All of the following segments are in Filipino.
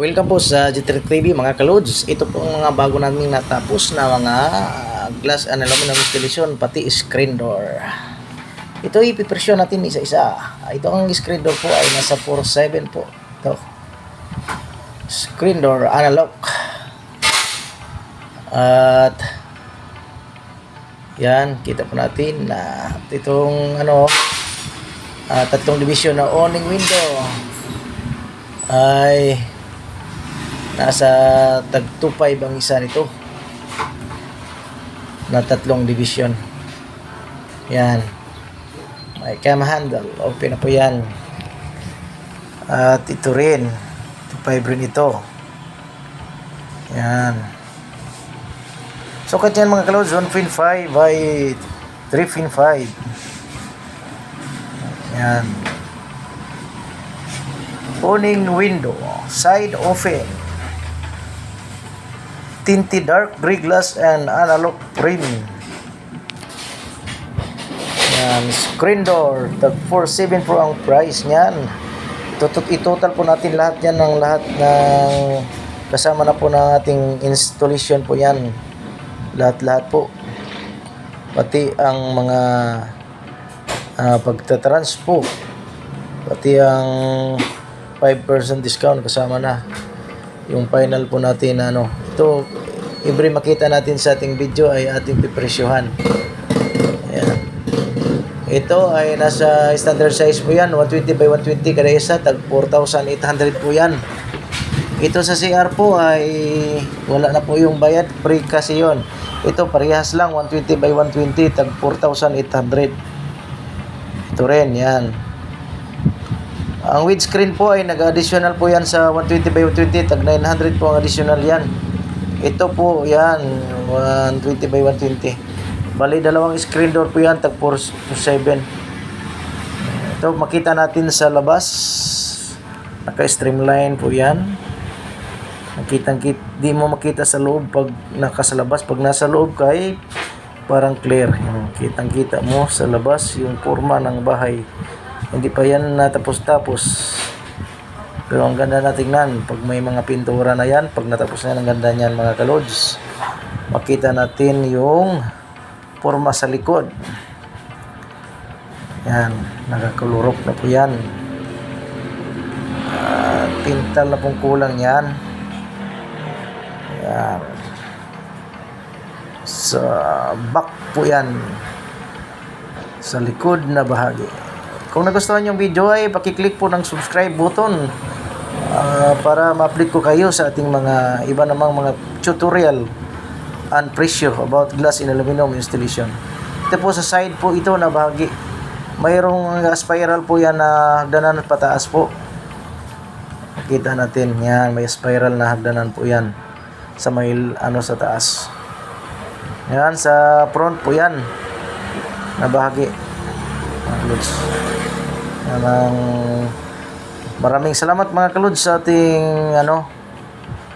Welcome po sa G3 TV mga kalods. Ito po ang mga bago namin natapos na mga glass and aluminum installation pati screen door. Ito ipipresyon natin isa-isa. Ito ang screen door po ay nasa 4.7 po. Ito. Screen door analog. At yan, kita po natin na itong tatlong division na awning window ay nasa tag 2.5 ang isa nito na tatlong division. Yan, may cam handle, open na po yan. At ito rin 2.5 rin ito. Yan, sukat yan mga kalods, 1.5 by 3.5. yan, awning window, side open, tinted dark gray glass and analog frame. Yan, screen door, tag 4.7 po ang price niyan. I-total po natin lahat yan, ng lahat ng kasama na po ng ating installation po yan. Lahat po. Pati ang mga pagtatranspo. Pati ang 5% discount kasama na. Yung final po natin ito, every makita natin sa ating video ay ating pipresyohan. Ayan. Ito ay nasa standard size po yan, 120 by 120 kada isa, tag 4,800 po yan. Ito sa CR po ay wala na po yung bayad, free kasi yon. Ito parehas lang, 120 by 120, tag 4,800. Ito rin, yan. Ang windscreen po ay nag-additional po yan sa 120 by 120, tag 900 po ang additional yan. Ito po yan, 120 by 120. Bali, dalawang screen door po yan, tag 4.7. Ito, makita natin sa labas. Naka-streamline po yan. Di mo makita sa loob pag nasa labas. Pag nasa loob kay parang clear. Kitang-kita mo sa labas yung forma ng bahay. Hindi pa yan natapos-tapos. Pero ang ganda na tingnan. Pag may mga pintura na yan, pag natapos na yan, ang ganda niyan mga kalods. Makita natin yung forma sa likod. Yan, nakakulurok na po yan. Pintal na pong kulang yan. Yan. Sa back po yan. Sa likod na bahagi. Kung nagustuhan yung video ay pakiclick po ng subscribe button para ma-update ko kayo sa ating mga iba namang mga tutorial and presyo about glass in aluminum installation. Ito po sa side po ito na bahagi. Mayroong spiral po yan na hagdanan at pataas po. Kita natin yan, may spiral na hagdanan po yan sa may sa taas. Yan sa front po yan na bahagi. Maraming salamat mga kalods sa ating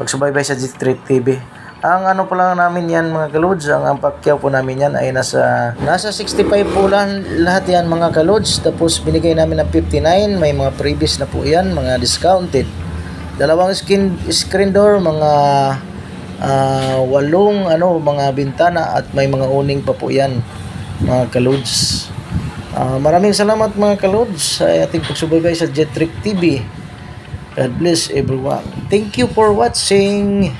pagsubaybay sa G3 TV. Ang pa lang namin yan mga kalods, ang pakyaw po namin yan ay nasa 65 po lang lahat yan mga kalods. Tapos binigay namin ng 59, may mga previous na po yan, mga discounted. Dalawang screen door, mga 8 mga bintana at may mga awning pa po yan mga kalods. Maraming salamat mga kalods sa ating pagsubaybay sa G3 TV. God bless everyone. Thank you for watching.